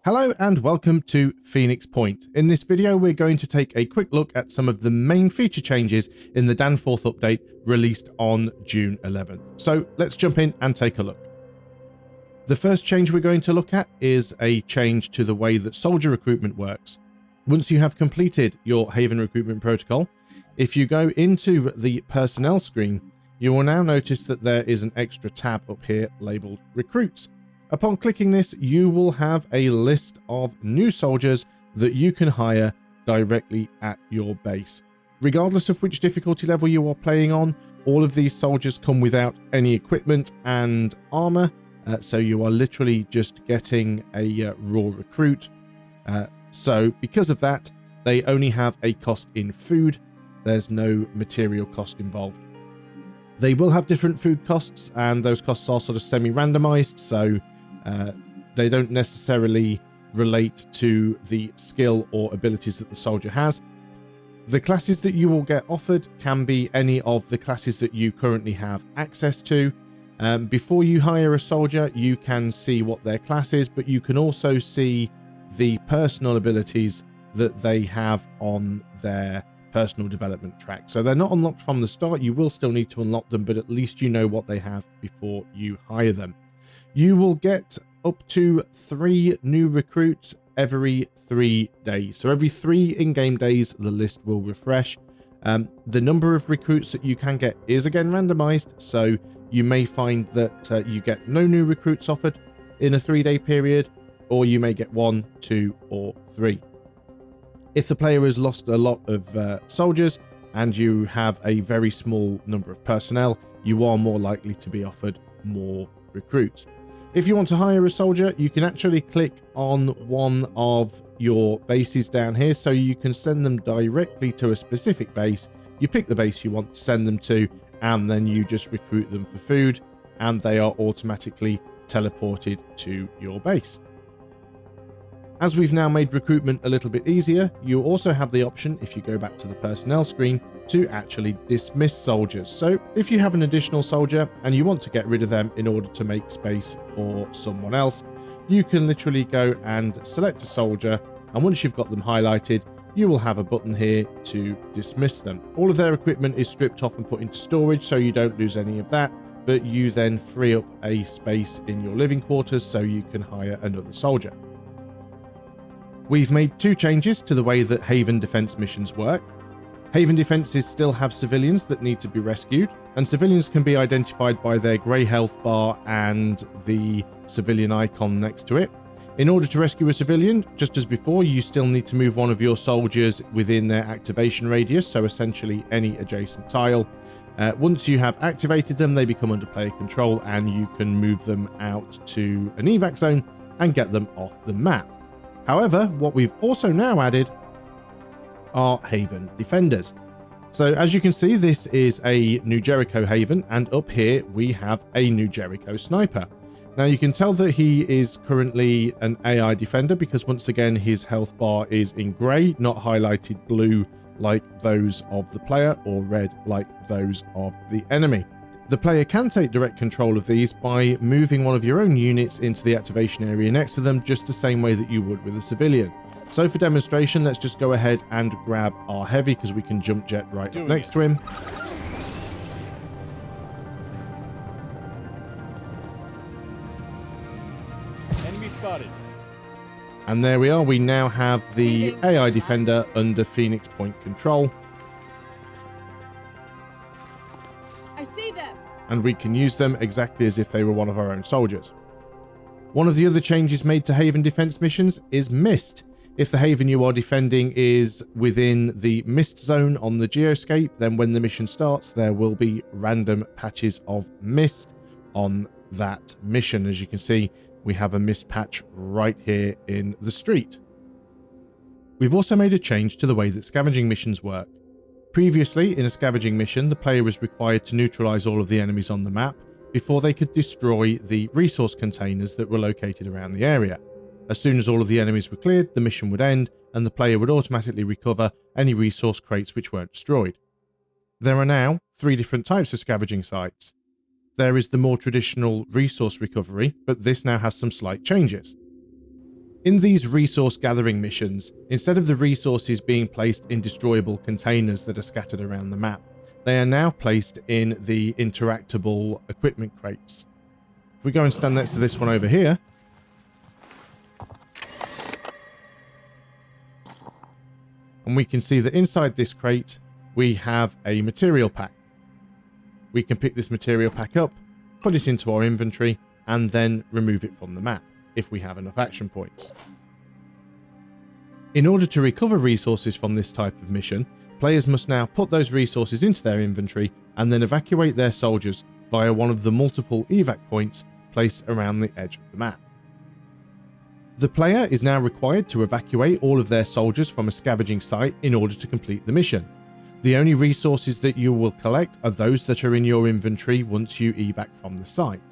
Hello and welcome to Phoenix Point. In this video we're going to take a quick look at some of the main feature changes in the Danforth update released on June 11th. So let's jump in and take a look. The first change we're going to look at is a change to the way that soldier recruitment works. Once you have completed your Haven recruitment protocol, if you go into the personnel screen, you will now notice that there is an extra tab up here labeled Recruits. Upon clicking this, you will have a list of new soldiers that you can hire directly at your base. Regardless of which difficulty level you are playing on, all of these soldiers come without any equipment and armor, so you are literally just getting a raw recruit. So because of that, they only have a cost in food. There's no material cost involved. They will have different food costs, and those costs are sort of semi-randomized, so they don't necessarily relate to the skill or abilities that the soldier has. The classes that you will get offered can be any of the classes that you currently have access to. Before you hire a soldier, you can see what their class is, but you can also see the personal abilities that they have on their personal development track. So they're not unlocked from the start. You will still need to unlock them, but at least you know what they have before you hire them. You will get up to 3 new recruits every 3 days. So every 3 in-game days, the list will refresh. The number of recruits that you can get is again randomized. So you may find that you get no new recruits offered in a 3-day period, or you may get 1, 2, or 3. If the player has lost a lot of soldiers and you have a very small number of personnel, you are more likely to be offered more recruits. If you want to hire a soldier, you can actually click on one of your bases down here, so you can send them directly to a specific base. You pick the base you want to send them to, and then you just recruit them for food, and they are automatically teleported to your base. As we've now made recruitment a little bit easier, you also have the option, if you go back to the personnel screen, to actually dismiss soldiers. So if you have an additional soldier and you want to get rid of them in order to make space for someone else, you can literally go and select a soldier, and once you've got them highlighted, you will have a button here to dismiss them. All of their equipment is stripped off and put into storage, so you don't lose any of that, but you then free up a space in your living quarters so you can hire another soldier. We've made 2 changes to the way that Haven defense missions work. Haven defenses still have civilians that need to be rescued, and civilians can be identified by their grey health bar and the civilian icon next to it. In order to rescue a civilian, just as before, you still need to move one of your soldiers within their activation radius, so essentially any adjacent tile. Once you have activated them, they become under player control, and you can move them out to an evac zone and get them off the map. However, what we've also now added are Haven Defenders. So as you can see, this is a New Jericho Haven, and up here we have a New Jericho Sniper. Now you can tell that he is currently an AI Defender because once again his health bar is in grey, not highlighted blue like those of the player or red like those of the enemy. The player can take direct control of these by moving one of your own units into the activation area next to them, just the same way that you would with a civilian. So for demonstration, let's just go ahead and grab our heavy because we can jump jet right up next to him. Enemy spotted. And there we are. We now have the AI Defender under Phoenix Point control. And we can use them exactly as if they were one of our own soldiers. One of the other changes made to Haven defense missions is mist. If the Haven you are defending is within the mist zone on the geoscape, then when the mission starts, there will be random patches of mist on that mission. As you can see, we have a mist patch right here in the street. We've also made a change to the way that scavenging missions work. Previously, in a scavenging mission, the player was required to neutralize all of the enemies on the map before they could destroy the resource containers that were located around the area. As soon as all of the enemies were cleared, the mission would end, and the player would automatically recover any resource crates which weren't destroyed. There are now 3 different types of scavenging sites. There is the more traditional resource recovery, but this now has some slight changes. In these resource gathering missions, instead of the resources being placed in destroyable containers that are scattered around the map, they are now placed in the interactable equipment crates. If we go and stand next to this one over here, and we can see that inside this crate we have a material pack. We can pick this material pack up, put it into our inventory, and then remove it from the map if we have enough action points. In order to recover resources from this type of mission, players must now put those resources into their inventory and then evacuate their soldiers via one of the multiple evac points placed around the edge of the map. The player is now required to evacuate all of their soldiers from a scavenging site in order to complete the mission. The only resources that you will collect are those that are in your inventory once you evac from the site.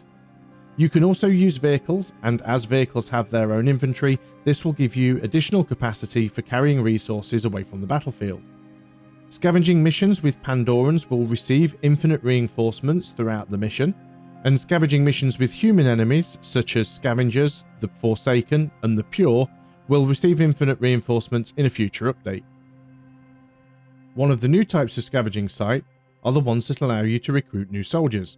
You can also use vehicles, and as vehicles have their own inventory, this will give you additional capacity for carrying resources away from the battlefield. Scavenging missions with Pandorans will receive infinite reinforcements throughout the mission, and scavenging missions with human enemies, such as Scavengers, the Forsaken, and the Pure, will receive infinite reinforcements in a future update. One of the new types of scavenging site are the ones that allow you to recruit new soldiers.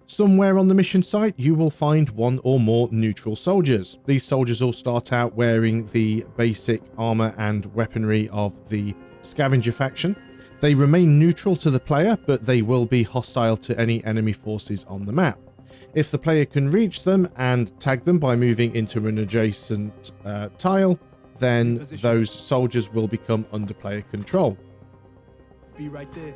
Somewhere on the mission site you will find one or more neutral soldiers. These soldiers all start out wearing the basic armor and weaponry of the Scavenger faction. They remain neutral to the player, but they will be hostile to any enemy forces on the map. If the player can reach them and tag them by moving into an adjacent tile, then those soldiers will become under player control. Be right there.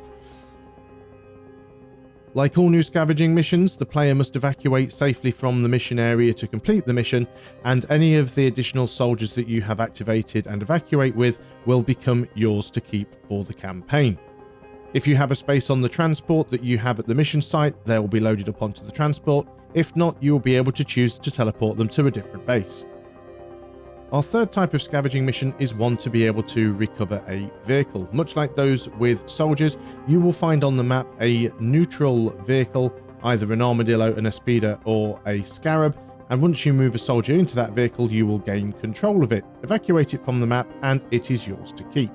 Like all new scavenging missions, the player must evacuate safely from the mission area to complete the mission, and any of the additional soldiers that you have activated and evacuate with will become yours to keep for the campaign. If you have a space on the transport that you have at the mission site, they will be loaded up onto the transport. If not, you will be able to choose to teleport them to a different base. Our third type of scavenging mission is one to be able to recover a vehicle. Much like those with soldiers, you will find on the map a neutral vehicle, either an armadillo, an aspida, or a scarab, and once you move a soldier into that vehicle, you will gain control of it, evacuate it from the map, and it is yours to keep.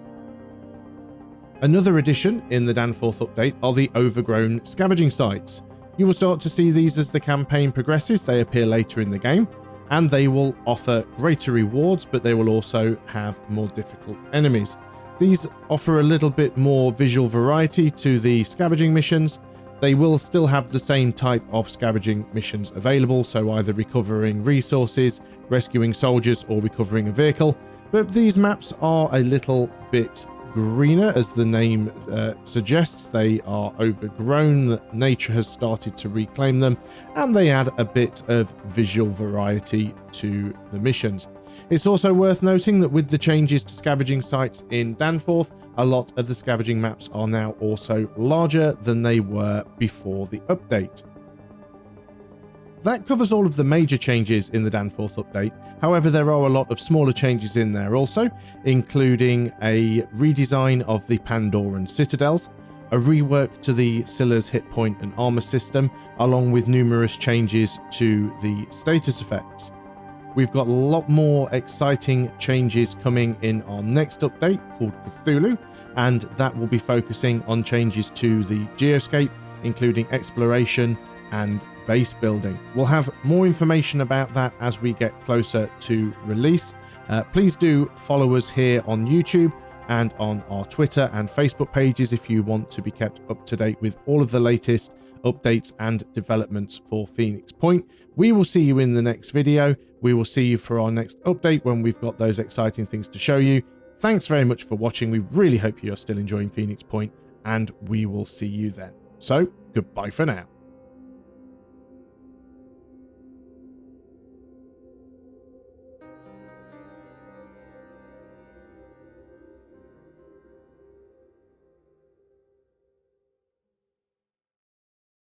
Another addition in the Danforth update are the Overgrown Scavenging sites. You will start to see these as the campaign progresses. They appear later in the game, and they will offer greater rewards, but they will also have more difficult enemies. These offer a little bit more visual variety to the scavenging missions. They will still have the same type of scavenging missions available, so either recovering resources, rescuing soldiers, or recovering a vehicle, but these maps are a little bit greener, as the name suggests. They are overgrown, nature has started to reclaim them, and they add a bit of visual variety to the missions. It's also worth noting that with the changes to scavenging sites in Danforth, a lot of the scavenging maps are now also larger than they were before the update. That covers all of the major changes in the Danforth update. However, there are a lot of smaller changes in there also, including a redesign of the Pandoran citadels, a rework to the Scylla's hit point and armor system, along with numerous changes to the status effects. We've got a lot more exciting changes coming in our next update called Cthulhu, and that will be focusing on changes to the geoscape, including exploration and base building. We'll have more information about that as we get closer to release. Please do follow us here on YouTube and on our Twitter and Facebook pages if you want to be kept up to date with all of the latest updates and developments for Phoenix Point. We will see you in the next video. We will see you for our next update when we've got those exciting things to show you. Thanks very much for watching. We really hope you're still enjoying Phoenix Point, and we will see you then. So, goodbye for now.